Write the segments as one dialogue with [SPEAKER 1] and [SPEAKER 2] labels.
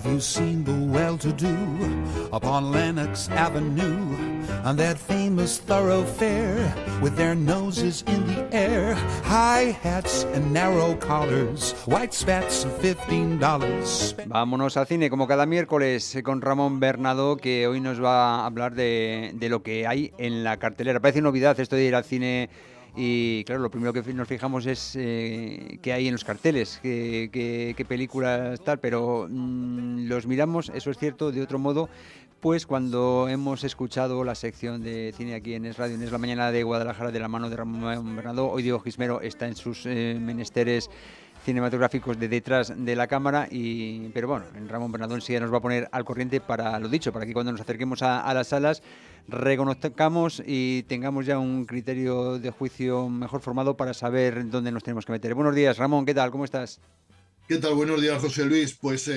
[SPEAKER 1] you seen the well-to-do upon Lenox Avenue, on that famous thoroughfare with their noses in the air, high hats and narrow collars, white spats of $15?
[SPEAKER 2] Vámonos al cine como cada miércoles con Ramón Bernado, que hoy nos va a hablar de lo que hay en la cartelera. Parece novedad esto de ir al cine. Y claro, lo primero que nos fijamos es qué hay en los carteles, qué películas tal, pero los miramos, eso es cierto, de otro modo, pues cuando hemos escuchado la sección de cine aquí en Es Radio, en Es la Mañana de Guadalajara, de la mano de Ramón Bernardo. Hoy Diego Gismero está en sus menesteres cinematográficos de detrás de la cámara, pero bueno, Ramón Bernardo sí nos va a poner al corriente para lo dicho, para que cuando nos acerquemos a las salas reconozcamos y tengamos ya un criterio de juicio mejor formado para saber dónde nos tenemos que meter. Buenos días, Ramón, ¿qué tal? ¿Cómo estás?
[SPEAKER 3] ¿Qué tal? Buenos días, José Luis. Pues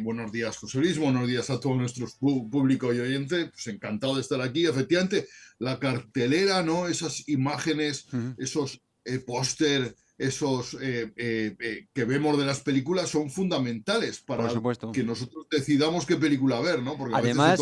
[SPEAKER 3] buenos días, José Luis. Buenos días a todos nuestros público y oyente. Pues encantado de estar aquí. Efectivamente, la cartelera, ¿no? Esas imágenes, esos póster, esos que vemos de las películas son fundamentales para que nosotros decidamos qué película ver, ¿no? Porque
[SPEAKER 2] además,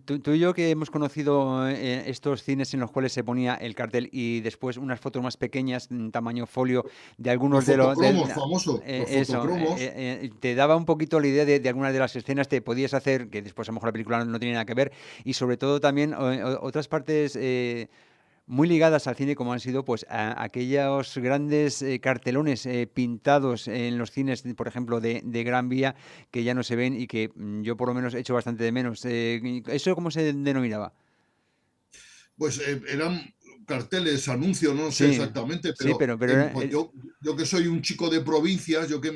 [SPEAKER 2] tú y yo que hemos conocido estos cines en los cuales se ponía el cartel y después unas fotos más pequeñas, en tamaño folio, de algunos de los...
[SPEAKER 3] famosos,
[SPEAKER 2] te daba un poquito la idea de algunas de las escenas, te podías hacer, que después a lo mejor la película no tiene nada que ver, y sobre todo también otras partes... muy ligadas al cine, como han sido pues aquellos grandes cartelones pintados en los cines, por ejemplo, de Gran Vía, que ya no se ven y que yo por lo menos echo bastante de menos. ¿Eso cómo se denominaba?
[SPEAKER 3] Pues eran carteles, anuncios, no sé exactamente, pero, yo que soy un chico de provincias, yo que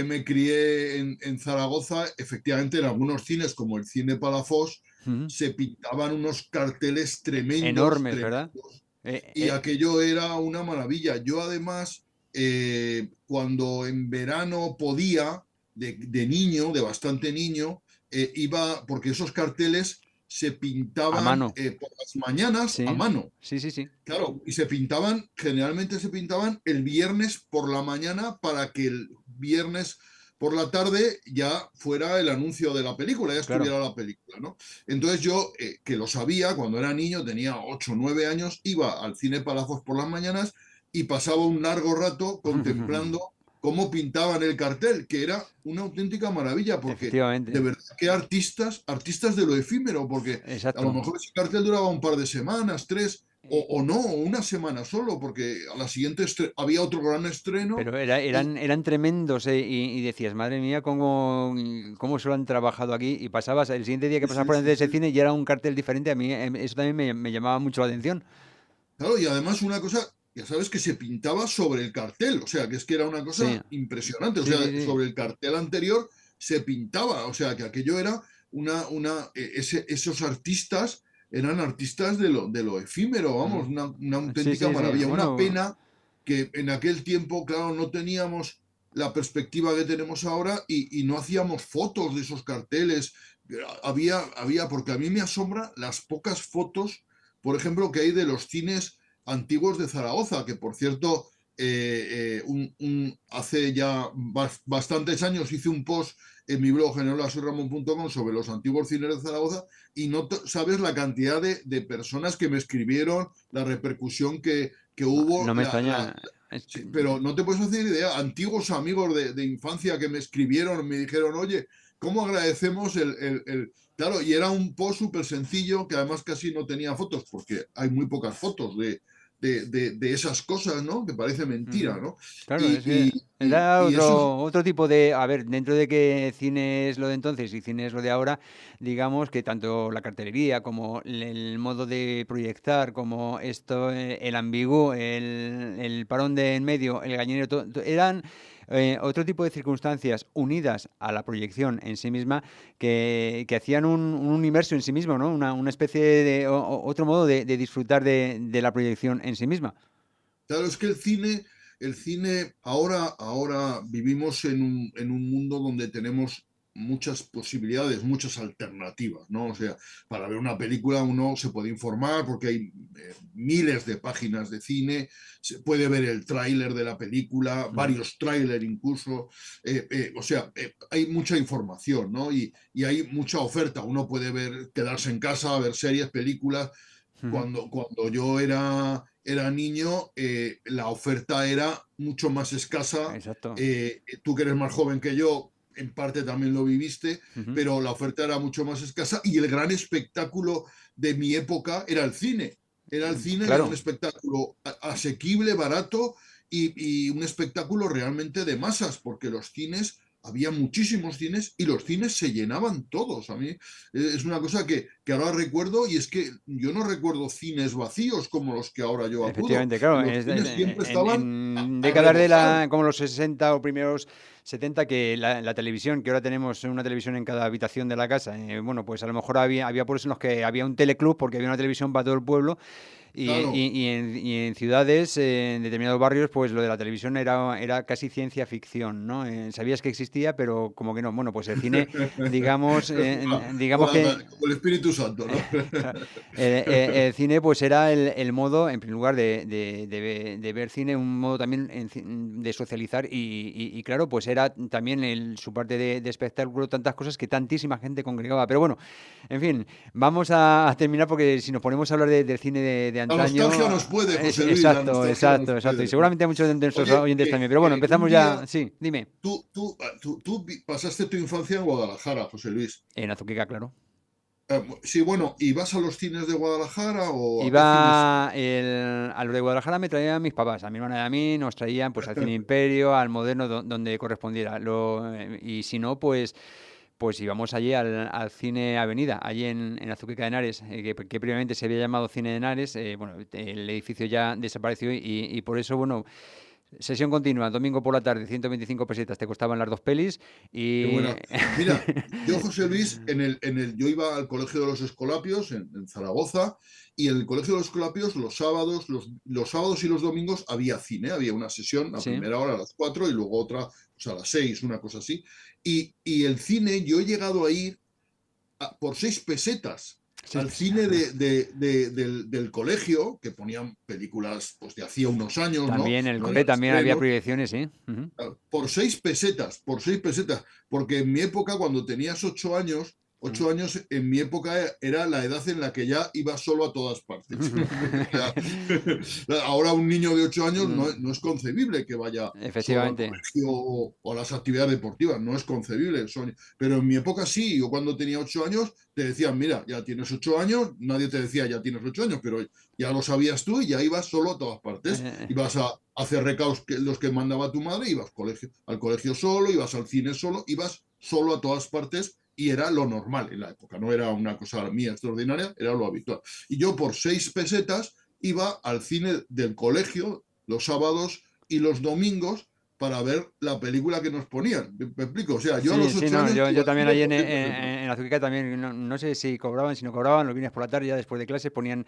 [SPEAKER 3] me crié en Zaragoza, efectivamente en algunos cines como el Cine Palafox, se pintaban unos carteles tremendos.
[SPEAKER 2] Enormes, ¿verdad?
[SPEAKER 3] Y aquello era una maravilla. Yo además, cuando en verano podía, de niño, de bastante niño, iba, porque esos carteles se pintaban por las mañanas a mano.
[SPEAKER 2] Sí.
[SPEAKER 3] Claro, y generalmente se pintaban el viernes por la mañana para que el viernes por la tarde ya fuera el anuncio de la película, ya estuviera la película, ¿no? Entonces yo, que lo sabía, cuando era niño, tenía 8 o 9 años, iba al Cine Palafox por las mañanas y pasaba un largo rato contemplando cómo pintaban el cartel, que era una auténtica maravilla, porque de verdad que artistas de lo efímero, porque a lo mejor ese cartel duraba un par de semanas, 3, o no, una semana solo, porque a la siguiente había otro gran estreno.
[SPEAKER 2] Pero eran tremendos, y decías, madre mía, cómo se lo han trabajado aquí, y pasabas, el siguiente día que pasabas por delante de ese cine y era un cartel diferente. A mí eso también me llamaba mucho la atención.
[SPEAKER 3] Claro, y además una cosa, ya sabes que se pintaba sobre el cartel, o sea, que es que era una cosa impresionante, o sea, sobre el cartel anterior se pintaba, o sea, que aquello era esos artistas eran artistas de lo efímero, vamos, una auténtica maravilla. Una pena que en aquel tiempo, claro, no teníamos la perspectiva que tenemos ahora y no hacíamos fotos de esos carteles. Había, porque a mí me asombra las pocas fotos, por ejemplo, que hay de los cines antiguos de Zaragoza, que por cierto, hace ya bastantes años hice un post en mi blog generalasurramon.com sobre los antiguos cines de Zaragoza y no sabes la cantidad de personas que me escribieron, la repercusión que hubo.
[SPEAKER 2] No me extraña.
[SPEAKER 3] Sí, pero no te puedes hacer idea, antiguos amigos de infancia que me escribieron, me dijeron, oye, ¿cómo agradecemos Claro, y era un post súper sencillo que además casi no tenía fotos, porque hay muy pocas fotos de esas cosas, ¿no? Que parece mentira, ¿no?
[SPEAKER 2] Claro, era otro tipo de... A ver, dentro de que cine es lo de entonces y cine es lo de ahora, digamos que tanto la cartelería como el modo de proyectar, como esto, el ambiguo, el parón de en medio, el gallinero, eran... otro tipo de circunstancias unidas a la proyección en sí misma que hacían un universo en sí mismo, ¿no? Una especie de otro modo de disfrutar de la proyección en sí misma.
[SPEAKER 3] Claro, es que el cine ahora vivimos en un mundo donde tenemos muchas posibilidades, muchas alternativas, ¿no? O sea, para ver una película uno se puede informar porque hay miles de páginas de cine, se puede ver el tráiler de la película, varios tráiler incluso, o sea, hay mucha información, ¿no? Y hay mucha oferta, uno puede ver, quedarse en casa, ver series, películas. Cuando yo era niño, la oferta era mucho más escasa.
[SPEAKER 2] Exacto.
[SPEAKER 3] Tú que eres más joven que yo, en parte también lo viviste,
[SPEAKER 2] Ujú.
[SPEAKER 3] pero la oferta era mucho más escasa y el gran espectáculo de mi época era el cine. Era el cine, que era un
[SPEAKER 2] Claro.
[SPEAKER 3] espectáculo asequible, barato y un espectáculo realmente de masas, porque los cines, había muchísimos cines y los cines se llenaban todos. A mí es una cosa que ahora recuerdo y es que yo no recuerdo cines vacíos como los que ahora yo acudo.
[SPEAKER 2] Efectivamente, claro,
[SPEAKER 3] Los cines siempre
[SPEAKER 2] en,
[SPEAKER 3] estaban
[SPEAKER 2] en
[SPEAKER 3] a
[SPEAKER 2] décadas de
[SPEAKER 3] rebosar.
[SPEAKER 2] como los 60 o primeros 70 que la televisión, que ahora tenemos una televisión en cada habitación de la casa, bueno, pues a lo mejor había pueblos en los que había un teleclub porque había una televisión para todo el pueblo
[SPEAKER 3] Claro.
[SPEAKER 2] y en ciudades, en determinados barrios, pues lo de la televisión era casi ciencia ficción, ¿no? Sabías que existía, pero como que no. Bueno, pues el cine, digamos, digamos que
[SPEAKER 3] Como el Espíritu Santo, ¿no?
[SPEAKER 2] claro, el cine pues era el modo, en primer lugar, de ver cine, un modo también de socializar y claro, pues era también su parte de espectáculo, tantas cosas que tantísima gente congregaba. Pero bueno, en fin, vamos a terminar porque si nos ponemos a hablar del cine de
[SPEAKER 3] La nostalgia
[SPEAKER 2] antaño,
[SPEAKER 3] nos puede,
[SPEAKER 2] es
[SPEAKER 3] José Luis, la
[SPEAKER 2] exacto,
[SPEAKER 3] nostalgia nos
[SPEAKER 2] exacto, exacto. Y
[SPEAKER 3] puede.
[SPEAKER 2] seguramente a muchos de nuestros
[SPEAKER 3] Oye,
[SPEAKER 2] oyentes también. Pero bueno,
[SPEAKER 3] un
[SPEAKER 2] empezamos
[SPEAKER 3] día
[SPEAKER 2] ya. Sí, dime.
[SPEAKER 3] tú pasaste tu infancia en Guadalajara, José Luis.
[SPEAKER 2] En Azuqueca, claro.
[SPEAKER 3] Sí, bueno, ¿y vas a los cines de Guadalajara o a qué cines?
[SPEAKER 2] A lo de Guadalajara me traían mis papás, a mi hermana y a mí nos traían pues al Cine Imperio, al Moderno, donde correspondiera. Y si no, pues íbamos allí al Cine Avenida, allí en Azuqueca de Henares, que previamente se había llamado Cine de Henares. Bueno, el edificio ya desapareció y por eso, bueno, sesión continua, domingo por la tarde, 125 pesetas, te costaban las dos pelis
[SPEAKER 3] Qué
[SPEAKER 2] y...
[SPEAKER 3] buena. Mira, yo, José Luis, yo iba al Colegio de los Escolapios en Zaragoza, y en el Colegio de los Escolapios los sábados y los domingos había cine, había una sesión, a
[SPEAKER 2] Sí,
[SPEAKER 3] primera hora a las 4 y luego otra pues, a las 6, una cosa así. Y el cine, yo he llegado a ir por 6 pesetas
[SPEAKER 2] sí,
[SPEAKER 3] al cine del colegio, que ponían películas pues, de hacía unos años, ¿no?
[SPEAKER 2] también en el
[SPEAKER 3] No
[SPEAKER 2] cole
[SPEAKER 3] eran
[SPEAKER 2] también había
[SPEAKER 3] estrenos.
[SPEAKER 2] proyecciones, sí. Ujú.
[SPEAKER 3] Por 6 pesetas, porque en mi época, cuando tenías 8 años,
[SPEAKER 2] Ujú.
[SPEAKER 3] 8 años en mi época era la edad en la que ya iba solo a todas partes. O sea, ahora un niño de 8 años no es concebible que vaya solo al
[SPEAKER 2] Efectivamente.
[SPEAKER 3] colegio o a las actividades deportivas, no es concebible. Pero en mi época sí, yo cuando tenía 8 años te decían, mira, ya tienes 8 años, nadie te decía ya tienes 8 años, pero ya lo sabías tú y ya ibas solo a todas partes.
[SPEAKER 2] Eh,
[SPEAKER 3] Ibas a hacer recados los que mandaba tu madre, ibas al colegio solo, ibas al cine solo, ibas solo a todas partes y era lo normal en la época, no era una cosa mía extraordinaria, era lo habitual. Y yo por 6 pesetas iba al cine del colegio los sábados y los domingos para ver la película que nos ponían. ¿Me explico? O sea, yo a
[SPEAKER 2] sí,
[SPEAKER 3] los
[SPEAKER 2] sí,
[SPEAKER 3] ocho
[SPEAKER 2] no,
[SPEAKER 3] años
[SPEAKER 2] yo
[SPEAKER 3] iba al
[SPEAKER 2] también
[SPEAKER 3] cine
[SPEAKER 2] ahí
[SPEAKER 3] por 6 pesetas.
[SPEAKER 2] en Azuqueca también, no sé si cobraban, si no cobraban, los viernes por la tarde, ya después de clases ponían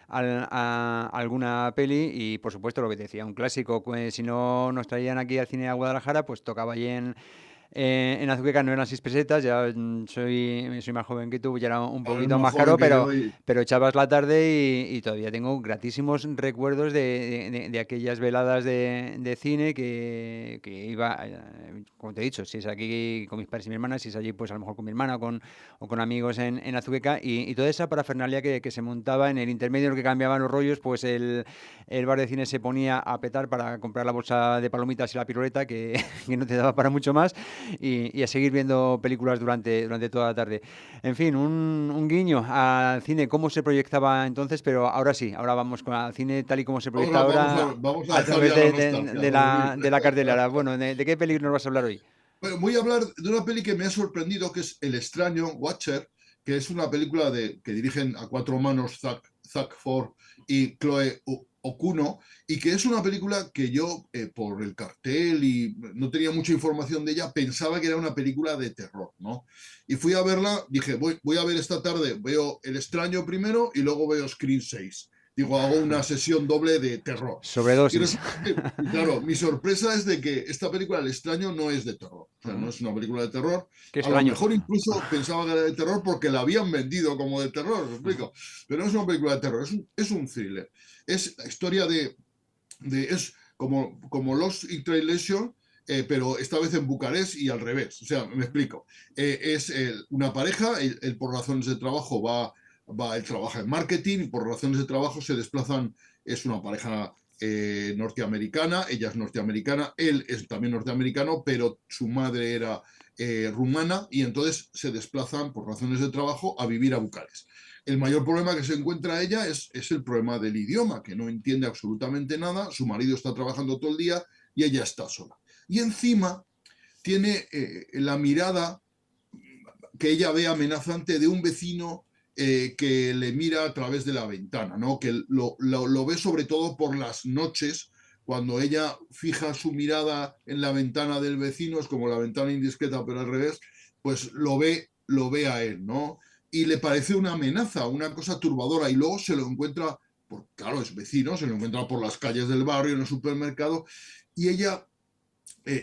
[SPEAKER 2] alguna peli y por supuesto lo que te decía, un clásico, pues, si no nos traían aquí al cine a Guadalajara, pues tocaba allí en Azuqueca no eran 6 pesetas, ya soy más joven que tú, ya era un
[SPEAKER 3] Ahora es
[SPEAKER 2] poquito
[SPEAKER 3] más
[SPEAKER 2] más
[SPEAKER 3] joven
[SPEAKER 2] caro,
[SPEAKER 3] que yo y
[SPEAKER 2] pero echabas la tarde y todavía tengo gratísimos recuerdos de aquellas veladas de cine que iba, como te he dicho, si es aquí con mis padres y mi hermana, si es allí pues a lo mejor con mi hermana o con amigos en Azuqueca y toda esa parafernalia que se montaba en el intermedio en el que cambiaban los rollos, pues el bar de cine se ponía a petar para comprar la bolsa de palomitas y la piruleta que no te daba para mucho más y a seguir viendo películas durante toda la tarde. En fin, un guiño al cine, cómo se proyectaba entonces, pero ahora sí, ahora vamos con el cine tal y como se proyecta ahora
[SPEAKER 3] vamos a
[SPEAKER 2] a
[SPEAKER 3] dejar
[SPEAKER 2] través
[SPEAKER 3] ya la nostalgia, José Luis.
[SPEAKER 2] de la cartelera. Bueno, ¿de qué película nos vas a hablar hoy?
[SPEAKER 3] Bueno, voy a hablar de una peli que me ha sorprendido, que es El extraño, Watcher, que es una película que dirigen a cuatro manos Zack Ford y Chloe Okuno, y que es una película que yo, por el cartel y no tenía mucha información de ella, pensaba que era una película de terror, ¿no? Y fui a verla, dije, voy a ver esta tarde, veo El extraño primero y luego veo Scream 6. Digo, hago una sesión doble de terror. Y
[SPEAKER 2] Sobredosis.
[SPEAKER 3] resulta que, claro, mi sorpresa es de que esta película, El extraño, no es de terror. O sea, no es una película de terror.
[SPEAKER 2] Qué
[SPEAKER 3] A lo
[SPEAKER 2] extraño.
[SPEAKER 3] mejor incluso pensaba que era de terror porque la habían vendido como de terror, ¿me explico? Pero no es una película de terror, es un thriller. Es la historia es como Lost in Translation, pero esta vez en Bucarest y al revés. O sea, me explico. Es una pareja, él por razones de trabajo él trabaja en marketing y por razones de trabajo se desplazan, es una pareja norteamericana, ella es norteamericana, él es también norteamericano, pero su madre era rumana y entonces se desplazan por razones de trabajo a vivir a Bucarest. El mayor problema que se encuentra ella es el problema del idioma, que no entiende absolutamente nada, su marido está trabajando todo el día y ella está sola. Y encima tiene la mirada que ella ve amenazante de un vecino que le mira a través de la ventana, ¿no? Que lo ve sobre todo por las noches, cuando ella fija su mirada en la ventana del vecino, es como la ventana indiscreta, pero al revés, pues lo ve a él, ¿no? Y le parece una amenaza, una cosa turbadora, y luego se lo encuentra, claro, es vecino, se lo encuentra por las calles del barrio, en el supermercado, y ella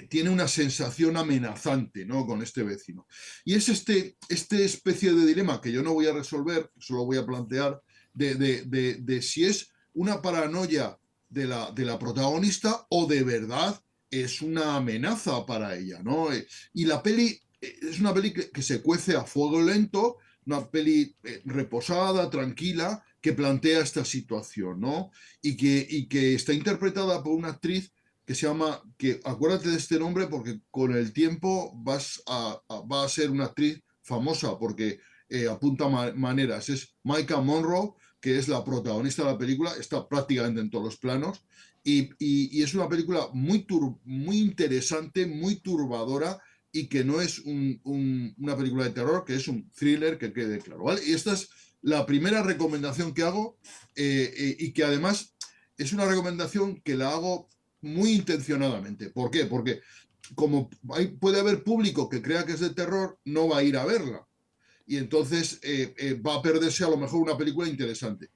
[SPEAKER 3] tiene una sensación amenazante, ¿no? Con este vecino. Y es este especie de dilema que yo no voy a resolver, solo voy a plantear, de si es una paranoia de la protagonista o de verdad es una amenaza para ella, ¿no? Y la peli es una peli que se cuece a fuego lento, una peli reposada, tranquila, que plantea esta situación, ¿no? Y que está interpretada por una actriz que se llama, que acuérdate de este nombre porque con el tiempo va a ser una actriz famosa porque apunta maneras. Es Maika Monroe, que es la protagonista de la película, está prácticamente en todos los planos y es una película muy interesante, muy turbadora y que no es una película de terror, que es un thriller, que quede claro, ¿vale? Y esta es la primera recomendación que hago y que además es una recomendación que la hago muy intencionadamente. ¿Por qué? Porque como puede haber público que crea que es de terror, no va a ir a verla. Y entonces va a perderse a lo mejor una película interesante.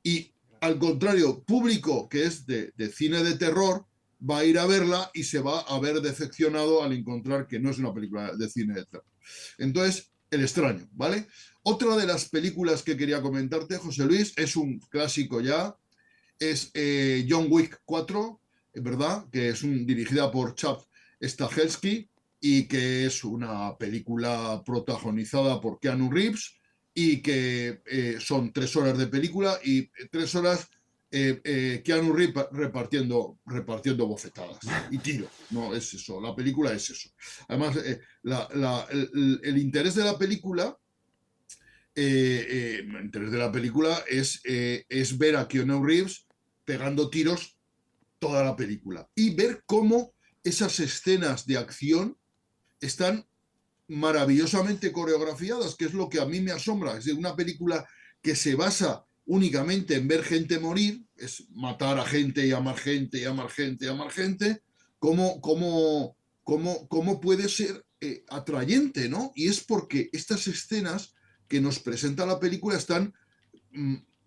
[SPEAKER 3] Y al contrario, público que es de cine de terror, va a ir a verla y se va a ver decepcionado al encontrar que no es una película de cine de terror. Entonces, El extraño, ¿vale? Otra de las películas que quería comentarte, José Luis, es un clásico ya, es John Wick 4, ¿verdad? Que es dirigida por Chad Stahelski y que es una película protagonizada por Keanu Reeves y que son 3 horas de película y 3 horas Keanu Reeves repartiendo bofetadas y tiros. No, es eso, la película es eso. Además, el interés de la película el interés de la película es ver a Keanu Reeves pegando tiros toda la película y ver cómo esas escenas de acción están maravillosamente coreografiadas, que es lo que a mí me asombra. Es decir, una película que se basa únicamente en ver gente morir, es matar a gente y amar gente y amar gente y amar gente, cómo puede ser atrayente, ¿no? Y es porque estas escenas que nos presenta la película están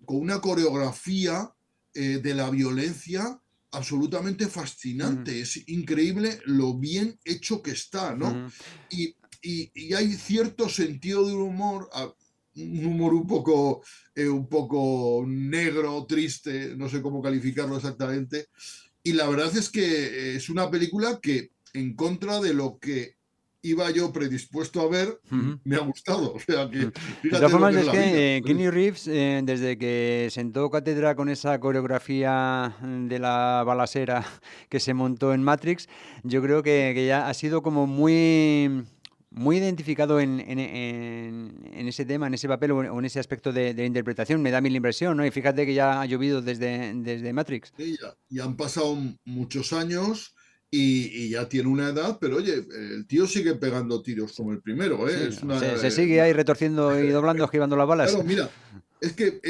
[SPEAKER 3] con una coreografía de la violencia absolutamente fascinante.
[SPEAKER 2] Ujú.
[SPEAKER 3] Es increíble lo bien hecho que está, ¿no?
[SPEAKER 2] Ujú.
[SPEAKER 3] Y hay cierto sentido del humor, un humor un poco negro, triste, no sé cómo calificarlo exactamente. Y la verdad es que es una película que, en contra de lo que iba yo predispuesto a ver,
[SPEAKER 2] Ujú.
[SPEAKER 3] me ha gustado. O sea
[SPEAKER 2] Mm.
[SPEAKER 3] que
[SPEAKER 2] De todas
[SPEAKER 3] fíjate lo
[SPEAKER 2] formas,
[SPEAKER 3] que es
[SPEAKER 2] es
[SPEAKER 3] la vida.
[SPEAKER 2] que Keanu Reeves, desde que sentó cátedra con esa coreografía de la balacera que se montó en Matrix, yo creo que ya ha sido como muy identificado en ese tema, en ese papel o en ese aspecto de interpretación. Me da a mí la impresión, ¿no? Y fíjate que ya ha llovido desde Matrix.
[SPEAKER 3] Sí, ya han pasado muchos años y ya tiene una edad, pero oye, el tío sigue pegando tiros como el primero, ¿eh?
[SPEAKER 2] Sí,
[SPEAKER 3] Es una,
[SPEAKER 2] se sigue ahí retorciendo y doblando, esquivando las balas.
[SPEAKER 3] claro, mira, es que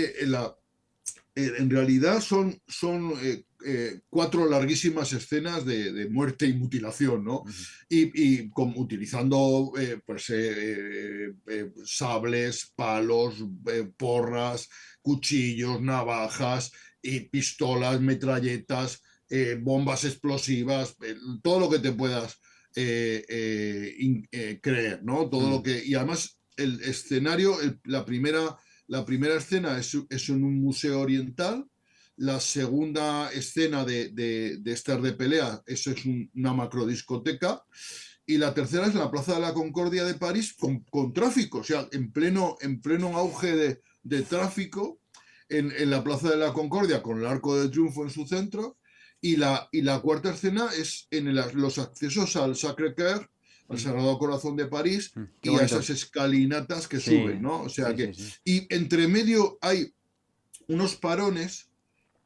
[SPEAKER 3] en realidad son 4 larguísimas escenas de muerte y mutilación, ¿no?
[SPEAKER 2] Ujú.
[SPEAKER 3] Utilizando pues, sables, palos, porras, cuchillos, navajas, y pistolas, metralletas, bombas explosivas, todo lo que te puedas creer, ¿no? Todo lo que... Y además el escenario, la primera escena es en un museo oriental. La segunda escena de estar de pelea, eso es una macrodiscoteca. Y la tercera es la Plaza de la Concordia de París con tráfico, o sea, en pleno auge de tráfico en la Plaza de la Concordia, con el Arco de Triunfo en su centro. Y la cuarta escena es en los accesos al Sacré-Cœur, al Sagrado Corazón de París,
[SPEAKER 2] Qué
[SPEAKER 3] y a
[SPEAKER 2] bonito.
[SPEAKER 3] esas escalinatas que
[SPEAKER 2] Sí,
[SPEAKER 3] suben, ¿no? O sea
[SPEAKER 2] sí,
[SPEAKER 3] que...
[SPEAKER 2] sí, sí.
[SPEAKER 3] Y entre medio hay unos parones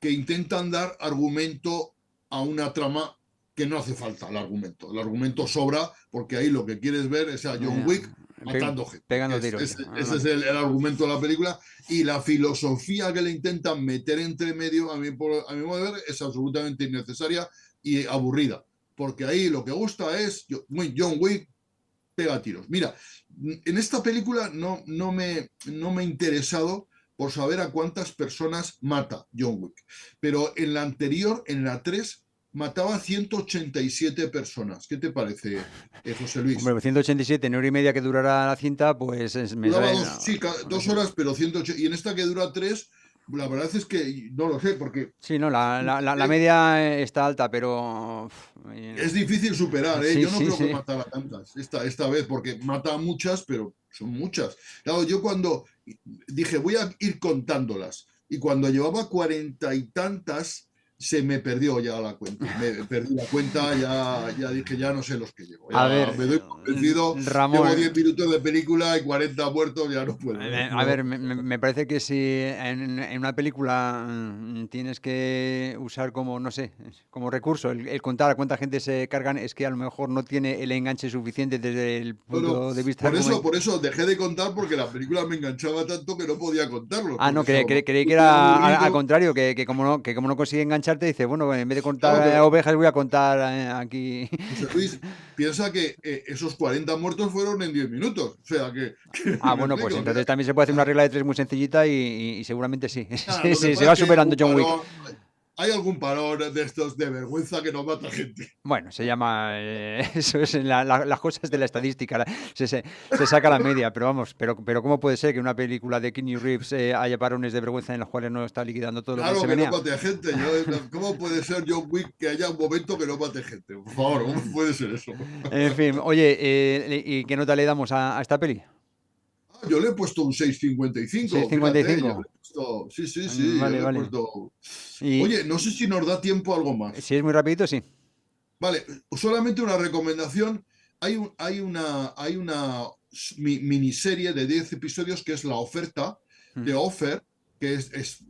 [SPEAKER 3] que intentan dar argumento a una trama que no hace falta el argumento. El argumento sobra porque ahí lo que quieres ver es a John Wick matando gente.
[SPEAKER 2] Pegando tiros.
[SPEAKER 3] Ese es el argumento de la película y la filosofía que le intentan meter entre medio, a mi modo de ver, es absolutamente innecesaria y aburrida. Porque ahí lo que gusta es John Wick pega tiros. Mira, en esta película no me he interesado por saber a cuántas personas mata John Wick. Pero en la anterior, en la 3, mataba a 187 personas. ¿Qué te parece, José Luis?
[SPEAKER 2] Hombre, 187 en hora y media que durará la cinta, pues me
[SPEAKER 3] Duraba
[SPEAKER 2] sale...
[SPEAKER 3] dos, sí, 2 horas, pero 180. Y en esta que dura 3, la verdad es que no lo sé, porque
[SPEAKER 2] Sí, no, la media está alta, pero...
[SPEAKER 3] es difícil superar, ¿eh?
[SPEAKER 2] Sí,
[SPEAKER 3] Yo no
[SPEAKER 2] sí,
[SPEAKER 3] creo que
[SPEAKER 2] sí.
[SPEAKER 3] matara tantas esta vez, porque mata a muchas, pero son muchas. Claro, yo cuando dije, voy a ir contándolas, y cuando llevaba 40 y tantas, se me perdió ya la cuenta. Me perdí la cuenta, ya dije, ya no sé los que llevo.
[SPEAKER 2] A ver,
[SPEAKER 3] Ya me doy por vencido, llevo
[SPEAKER 2] Ramón,
[SPEAKER 3] 10 minutos de película y 40 muertos, ya no puedo.
[SPEAKER 2] a ver, me parece que si en una película tienes que usar como, no sé, como recurso el contar a cuánta gente se cargan, es que a lo mejor no tiene el enganche suficiente desde el
[SPEAKER 3] Bueno,
[SPEAKER 2] punto de vista argumental.
[SPEAKER 3] por eso dejé de contar porque la película me enganchaba tanto que no podía contarlos,
[SPEAKER 2] Ah, no,
[SPEAKER 3] porque si a lo mejor
[SPEAKER 2] creí que
[SPEAKER 3] muy
[SPEAKER 2] era al
[SPEAKER 3] aburrido.
[SPEAKER 2] contrario, que como no consigue engancharte, dice, bueno, en vez de contar
[SPEAKER 3] Claro, pero
[SPEAKER 2] ovejas voy a contar aquí.
[SPEAKER 3] José Luis, piensa que esos 40 muertos fueron en 10 minutos. O sea,
[SPEAKER 2] Ah,
[SPEAKER 3] me
[SPEAKER 2] bueno, pues
[SPEAKER 3] explico. O
[SPEAKER 2] entonces también se puede hacer una regla de tres muy sencillita y seguramente sí.
[SPEAKER 3] sea,
[SPEAKER 2] Sí,
[SPEAKER 3] lo que
[SPEAKER 2] sí, se
[SPEAKER 3] pasa
[SPEAKER 2] va
[SPEAKER 3] es que
[SPEAKER 2] superando John Wick.
[SPEAKER 3] hay algún parón de estos de vergüenza que no mata gente.
[SPEAKER 2] Bueno, se llama, eso es las cosas de la estadística, se saca la media, pero vamos, pero ¿cómo puede ser que una película de Keanu Reeves haya parones de vergüenza en los cuales no está liquidando todo lo que
[SPEAKER 3] Claro
[SPEAKER 2] se
[SPEAKER 3] que no
[SPEAKER 2] venía?
[SPEAKER 3] mate a gente. ¿Cómo puede ser John Wick que haya un momento que no mate gente? Por favor, ¿cómo puede ser eso?
[SPEAKER 2] En fin, oye, ¿y qué nota le damos a esta peli?
[SPEAKER 3] Yo le he puesto un 6,55, fíjate, yo
[SPEAKER 2] 6,55.
[SPEAKER 3] le he puesto, sí, yo
[SPEAKER 2] Vale,
[SPEAKER 3] le he
[SPEAKER 2] vale.
[SPEAKER 3] puesto...
[SPEAKER 2] Y
[SPEAKER 3] Oye, no sé si nos da tiempo a algo más.
[SPEAKER 2] si es muy rapidito, sí.
[SPEAKER 3] Vale, solamente una recomendación. Hay una miniserie de 10 episodios que es La Oferta,
[SPEAKER 2] Mm.
[SPEAKER 3] de Offer, que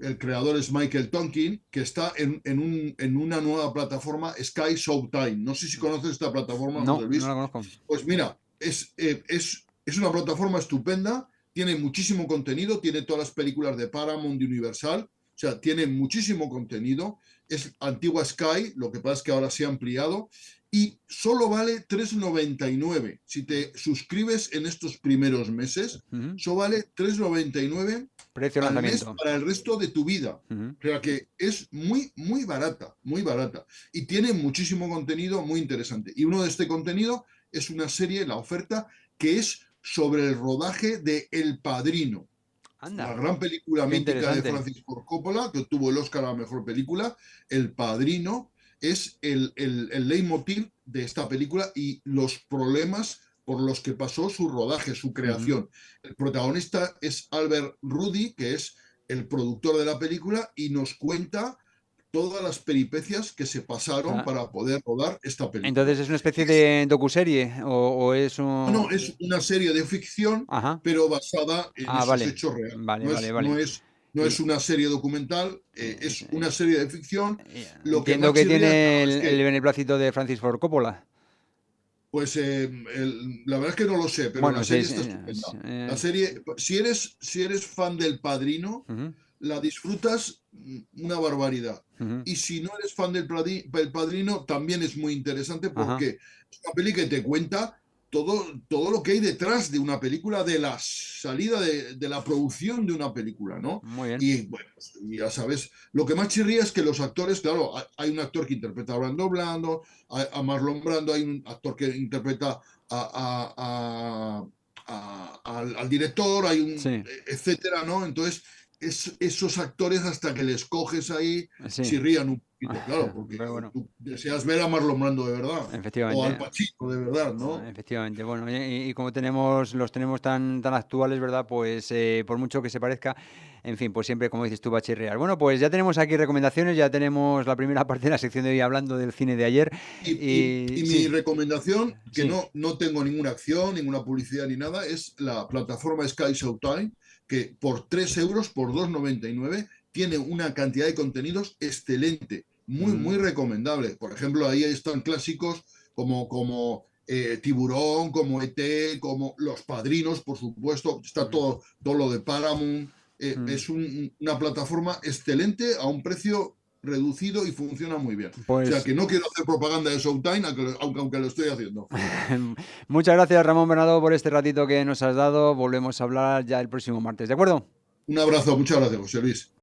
[SPEAKER 3] el creador es Michael Tonkin, que está en una nueva plataforma, Sky Showtime. No sé si conoces esta plataforma, José
[SPEAKER 2] No, no la
[SPEAKER 3] Luis.
[SPEAKER 2] conozco.
[SPEAKER 3] Pues mira, es una plataforma estupenda, tiene muchísimo contenido, tiene todas las películas de Paramount, de Universal, o sea, tiene muchísimo contenido. Es antigua Sky, lo que pasa es que ahora se ha ampliado y solo vale 3,99. Si te suscribes en estos primeros meses,
[SPEAKER 2] Ujú.
[SPEAKER 3] solo vale 3,99
[SPEAKER 2] Precio de
[SPEAKER 3] al mes
[SPEAKER 2] lanzamiento.
[SPEAKER 3] para el resto de tu vida.
[SPEAKER 2] Ujú.
[SPEAKER 3] O sea que es muy, muy barata, muy barata. Y tiene muchísimo contenido muy interesante. Y uno de este contenido es una serie, La Oferta, que es sobre el rodaje de El Padrino, la
[SPEAKER 2] Anda,
[SPEAKER 3] gran película
[SPEAKER 2] qué
[SPEAKER 3] mítica de
[SPEAKER 2] interesante.
[SPEAKER 3] Francis Ford Coppola, que obtuvo el Oscar a la mejor película. El Padrino es el leitmotiv de esta película y los problemas por los que pasó su rodaje, su
[SPEAKER 2] Ujú.
[SPEAKER 3] creación. El protagonista es Albert Rudy, que es el productor de la película, y nos cuenta todas las peripecias que se
[SPEAKER 2] O
[SPEAKER 3] pasaron
[SPEAKER 2] sea,
[SPEAKER 3] para poder rodar esta película.
[SPEAKER 2] entonces es una especie de docuserie o es
[SPEAKER 3] No,
[SPEAKER 2] un...
[SPEAKER 3] es una serie de ficción,
[SPEAKER 2] Ajá.
[SPEAKER 3] pero basada en
[SPEAKER 2] Ah,
[SPEAKER 3] esos
[SPEAKER 2] vale.
[SPEAKER 3] hechos reales.
[SPEAKER 2] Vale, vale, vale.
[SPEAKER 3] No
[SPEAKER 2] Y
[SPEAKER 3] es una serie documental, es una serie de ficción. Lo que
[SPEAKER 2] entiendo
[SPEAKER 3] más
[SPEAKER 2] que
[SPEAKER 3] chirría,
[SPEAKER 2] tiene
[SPEAKER 3] claro, es
[SPEAKER 2] el
[SPEAKER 3] que,
[SPEAKER 2] beneplácito de Francis Ford Coppola.
[SPEAKER 3] pues la verdad es que no lo sé, pero la
[SPEAKER 2] Bueno, sí,
[SPEAKER 3] serie
[SPEAKER 2] sí,
[SPEAKER 3] está estupenda.
[SPEAKER 2] sí,
[SPEAKER 3] La serie, si eres fan del Padrino,
[SPEAKER 2] ujú,
[SPEAKER 3] la disfrutas una barbaridad.
[SPEAKER 2] ujú,
[SPEAKER 3] Y si no eres fan del Padrino, también es muy interesante
[SPEAKER 2] ajá.
[SPEAKER 3] porque es una peli que te cuenta todo lo que hay detrás de una película, de la salida de la producción de una película, ¿no?
[SPEAKER 2] Muy bien.
[SPEAKER 3] Y bueno, ya sabes, lo que más chirría es que los actores, claro, hay un actor que interpreta a Orlando Blando, a Marlon Brando, hay un actor que interpreta al director, hay un,
[SPEAKER 2] Sí,
[SPEAKER 3] etcétera, ¿no? Entonces, esos actores hasta que les coges ahí,
[SPEAKER 2] sí.
[SPEAKER 3] chirrían un poquito, claro, porque
[SPEAKER 2] Pero bueno,
[SPEAKER 3] tú deseas ver a Marlon Brando de verdad, o al
[SPEAKER 2] efectivamente.
[SPEAKER 3] Pacino de verdad, ¿no?
[SPEAKER 2] Efectivamente, bueno, y como los tenemos tan actuales, ¿verdad? Pues por mucho que se parezca, en fin, pues siempre, como dices tú, va a chirriar. Bueno, pues ya tenemos aquí recomendaciones, ya tenemos la primera parte de la sección de hoy hablando del cine de ayer. Y
[SPEAKER 3] Y mi
[SPEAKER 2] sí,
[SPEAKER 3] recomendación, que
[SPEAKER 2] sí.
[SPEAKER 3] no tengo ninguna acción, ninguna publicidad ni nada, es la plataforma Sky Showtime, que por 3 euros, por 2,99, tiene una cantidad de contenidos excelente, muy
[SPEAKER 2] Mm,
[SPEAKER 3] recomendable. Por ejemplo, ahí están clásicos como Tiburón, como ET, como Los Padrinos, por supuesto, está
[SPEAKER 2] mm,
[SPEAKER 3] todo lo de Paramount.
[SPEAKER 2] mm.
[SPEAKER 3] Es una plataforma excelente a un precio reducido y funciona muy bien. O sea
[SPEAKER 2] Pues
[SPEAKER 3] que no quiero hacer propaganda de Showtime, aunque lo estoy haciendo.
[SPEAKER 2] muchas gracias, Ramón Bernardo, por este ratito que nos has dado. Volvemos a hablar ya el próximo martes, ¿de acuerdo?
[SPEAKER 3] Un abrazo, muchas gracias, José Luis.